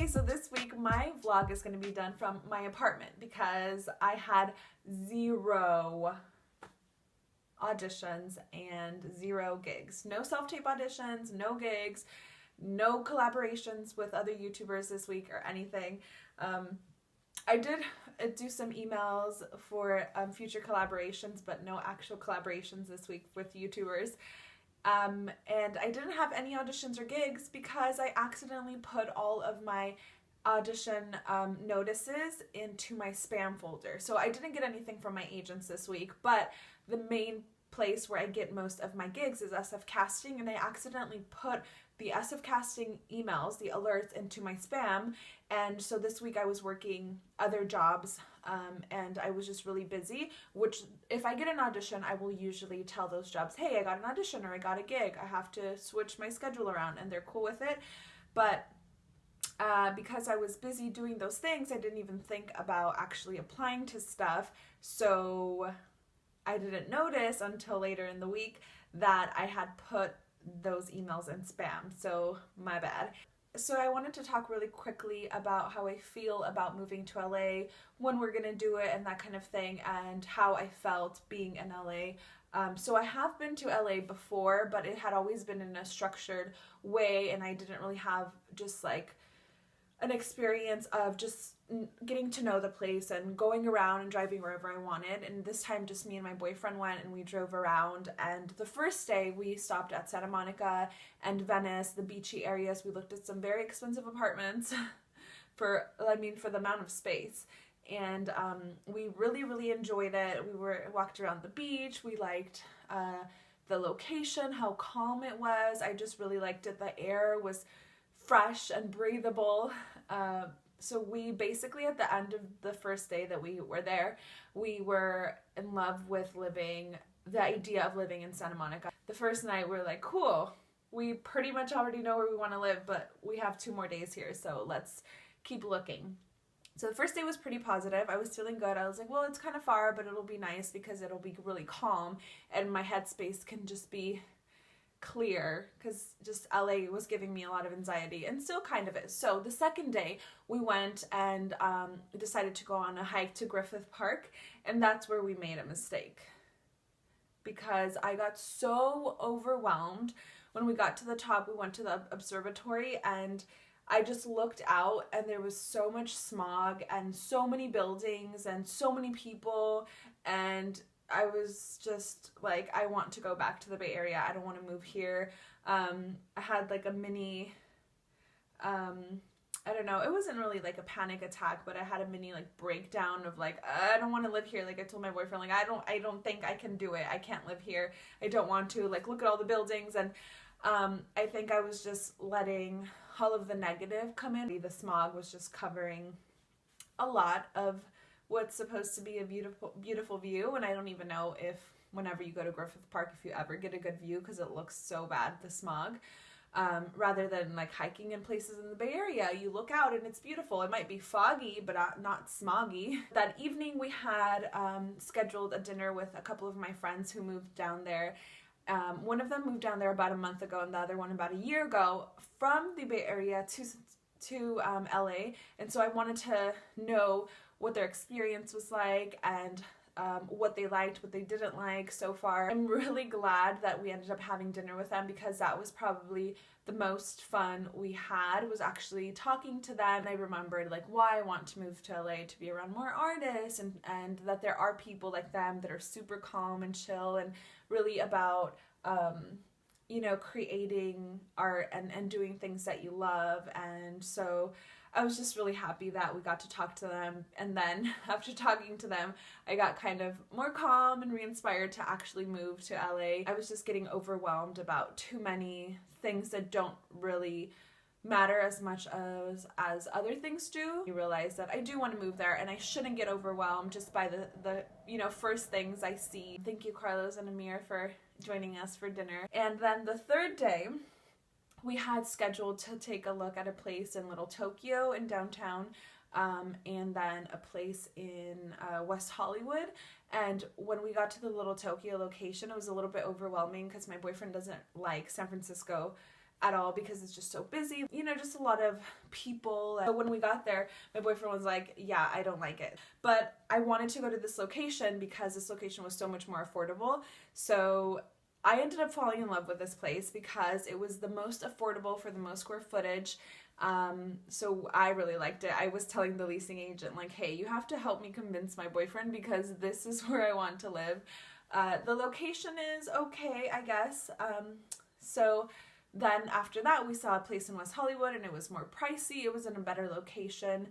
Okay, so this week my vlog is going to be done from my apartment because I had 0 auditions and 0 gigs. No self-tape auditions, no gigs, no collaborations with other YouTubers this week or anything. I did do some emails for future collaborations, but no actual collaborations this week with YouTubers. And I didn't have any auditions or gigs because I accidentally put all of my audition notices into my spam folder. So I didn't get anything from my agents this week, but the main place where I get most of my gigs is SF Casting, and I accidentally put the SF Casting emails, the alerts, into my spam. And so this week I was working other jobs and I was just really busy, which if I get an audition, I will usually tell those jobs, hey, I got an audition or I got a gig. I have to switch my schedule around, and they're cool with it. But because I was busy doing those things, I didn't even think about actually applying to stuff. So I didn't notice until later in the week that I had put those emails in spam. So my bad. So I wanted to talk really quickly about how I feel about moving to LA, when we're gonna do it and that kind of thing, and how I felt being in LA. So I have been to LA before, but it had always been in a structured way, and I didn't really have just like an experience of just getting to know the place and going around and driving wherever I wanted. And this time just me and my boyfriend went and we drove around. And the first day we stopped at Santa Monica and Venice, the beachy areas. We looked at some very expensive apartments for the amount of space. And we really enjoyed it. We walked around the beach. We liked the location, how calm it was. I just really liked it. The air was fresh and breathable. So we basically, at the end of the first day that we were there, we were in love with the idea of living in Santa Monica. The first night we were like, cool, we pretty much already know where we want to live, but we have 2 more days here, so let's keep looking. So the first day was pretty positive. I was feeling good. I was like, well, it's kind of far, but it'll be nice because it'll be really calm and my headspace can just be clear, because just LA was giving me a lot of anxiety, and still kind of is. So the second day we went and decided to go on a hike to Griffith Park, and that's where we made a mistake, because I got so overwhelmed. When we got to the top, we went to the observatory, and I just looked out and there was so much smog and so many buildings and so many people, and I was just like, I want to go back to the Bay Area. I don't want to move here. I had like a mini, I don't know, it wasn't really like a panic attack, but I had a mini like breakdown of like, I don't want to live here. Like I told my boyfriend, like, I don't think I can do it. I can't live here. I don't want to, like, look at all the buildings. And I think I was just letting all of the negative come in. The smog was just covering a lot of what's supposed to be a beautiful view, and I don't even know if whenever you go to Griffith Park, if you ever get a good view, because it looks so bad, the smog. Rather than like hiking in places in the Bay Area, you look out and it's beautiful. It might be foggy, but not smoggy. That evening we had scheduled a dinner with a couple of my friends who moved down there. One of them moved down there about a month ago, and the other one about a year ago, from the Bay Area to LA. And so I wanted to know what their experience was like, and what they liked, what they didn't like so far. I'm really glad that we ended up having dinner with them, because that was probably the most fun we had, was actually talking to them. And I remembered like why I want to move to LA, to be around more artists, and that there are people like them that are super calm and chill and really about you know, creating art and doing things that you love. And so I was just really happy that we got to talk to them. And then after talking to them, I got kind of more calm and re-inspired to actually move to LA. I was just getting overwhelmed about too many things that don't really matter as much as other things do. You realize that I do want to move there, and I shouldn't get overwhelmed just by the you know, first things I see. Thank you, Carlos and Amir, for joining us for dinner. And then the third day, we had scheduled to take a look at a place in Little Tokyo in downtown, and then a place in West Hollywood. And when we got to the Little Tokyo location, it was a little bit overwhelming because my boyfriend doesn't like San Francisco at all because it's just so busy, you know, just a lot of people. But when we got there, my boyfriend was like, yeah, I don't like it. But I wanted to go to this location because this location was so much more affordable. So I ended up falling in love with this place because it was the most affordable for the most square footage. So I really liked it. I was telling the leasing agent, like, hey, you have to help me convince my boyfriend because this is where I want to live. The location is okay, I guess. So then after that, we saw a place in West Hollywood and it was more pricey. It was in a better location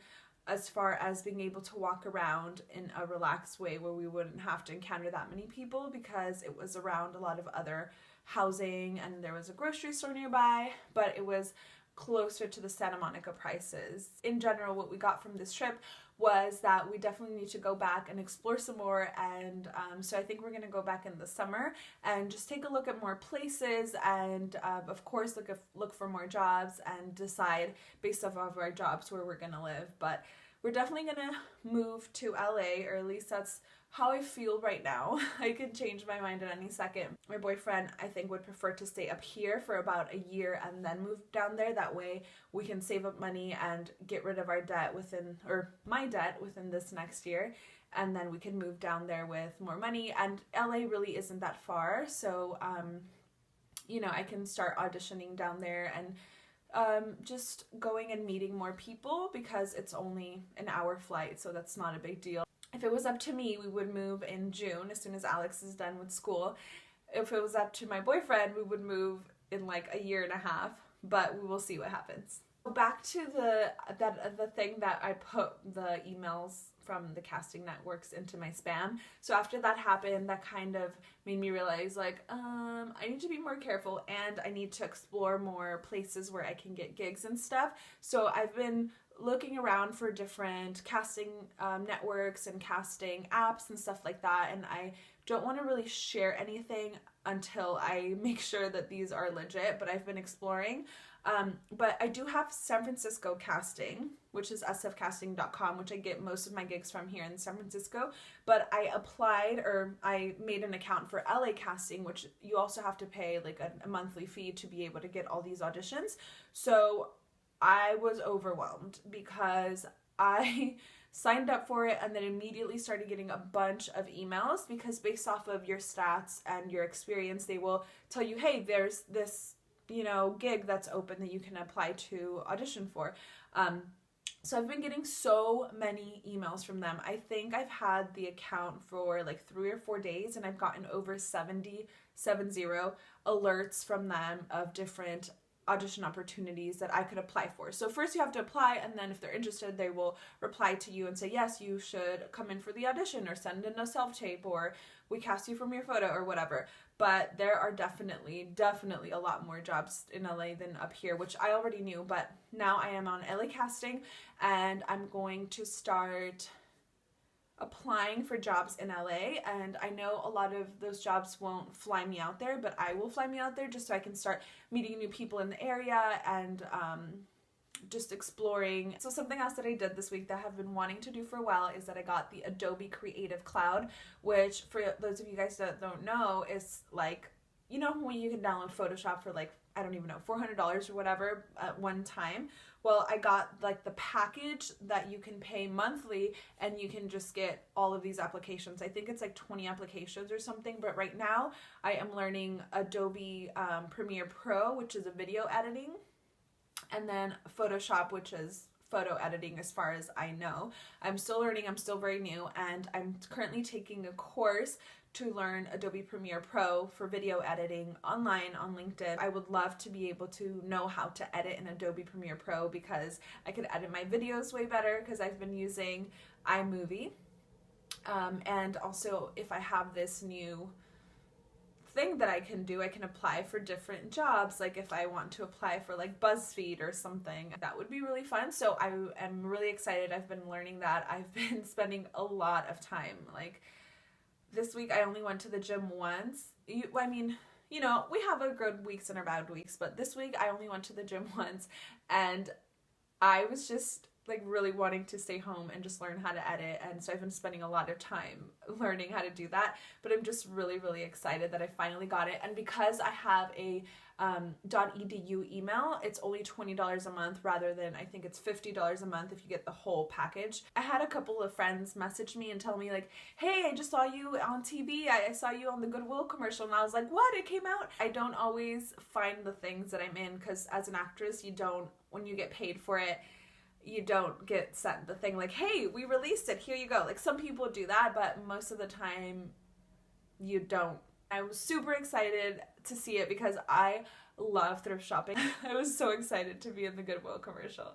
as far as being able to walk around in a relaxed way where we wouldn't have to encounter that many people because it was around a lot of other housing and there was a grocery store nearby, but it was closer to the Santa Monica prices. In general, what we got from this trip was that we definitely need to go back and explore some more, and so I think we're going to go back in the summer and just take a look at more places and of course look for more jobs and decide based off of our jobs where we're going to live. But we're definitely going to move to LA, or at least that's how I feel right now. I could change my mind at any second. My boyfriend, I think, would prefer to stay up here for about a year and then move down there. That way we can save up money and get rid of our debt my debt within this next year. And then we can move down there with more money. And LA really isn't that far. So, you know, I can start auditioning down there and just going and meeting more people because it's only an hour flight. So that's not a big deal. If it was up to me, we would move in June as soon as Alex is done with school. If it was up to my boyfriend, we would move in like a year and a half, but we will see what happens. Back to the thing that I put the emails from the casting networks into my spam. So after that happened, that kind of made me realize, like, I need to be more careful and I need to explore more places where I can get gigs and stuff. So I've been looking around for different casting networks and casting apps and stuff like that, and I don't want to really share anything until I make sure that these are legit, but I've been exploring. But I do have San Francisco casting, which is sfcasting.com, which I get most of my gigs from here in San Francisco. But I made an account for LA casting, which you also have to pay like a monthly fee to be able to get all these auditions. So I was overwhelmed because I signed up for it and then immediately started getting a bunch of emails because based off of your stats and your experience, they will tell you, hey, there's this, you know, gig that's open that you can apply to audition for. So I've been getting so many emails from them. I think I've had the account for like 3 or 4 days and I've gotten over 70 alerts from them of different audition opportunities that I could apply for. So first you have to apply, and then if they're interested, they will reply to you and say, yes, you should come in for the audition or send in a self-tape or we cast you from your photo or whatever. But there are definitely a lot more jobs in LA than up here, which I already knew, but now I am on LA casting and I'm going to start applying for jobs in LA, and I know a lot of those jobs won't fly me out there, but I will fly me out there just so I can start meeting new people in the area and just exploring. So something else that I did this week that I have been wanting to do for a while is that I got the Adobe Creative Cloud, which for those of you guys that don't know is like, you know, when you can download Photoshop for like, I don't even know, $400 or whatever at one time. Well, I got like the package that you can pay monthly and you can just get all of these applications. I think it's like 20 applications or something, but right now I am learning Adobe Premiere Pro, which is a video editing, and then Photoshop, which is photo editing as far as I know. I'm still learning, I'm still very new, and I'm currently taking a course to learn Adobe Premiere Pro for video editing online on LinkedIn. I would love to be able to know how to edit in Adobe Premiere Pro because I could edit my videos way better because I've been using iMovie. And also if I have this new thing that I can do, I can apply for different jobs. Like if I want to apply for like BuzzFeed or something, that would be really fun. So I am really excited. I've been learning that. I've been spending a lot of time. Like this week I only went to the gym once. I mean, you know, we have our good weeks and our bad weeks, but this week I only went to the gym once and I was just like really wanting to stay home and just learn how to edit, and so I've been spending a lot of time learning how to do that, but I'm just really, really excited that I finally got it. And because I have a .edu email, it's only $20 a month rather than, I think it's $50 a month if you get the whole package. I had a couple of friends message me and tell me like, hey, I just saw you on TV, I saw you on the Goodwill commercial, and I was like, what, it came out? I don't always find the things that I'm in, because as an actress, you don't, when you get paid for it, you don't get sent the thing like, hey, we released it, here you go. Like, some people do that, but most of the time you don't. I was super excited to see it because I love thrift shopping. I was so excited to be in the Goodwill commercial.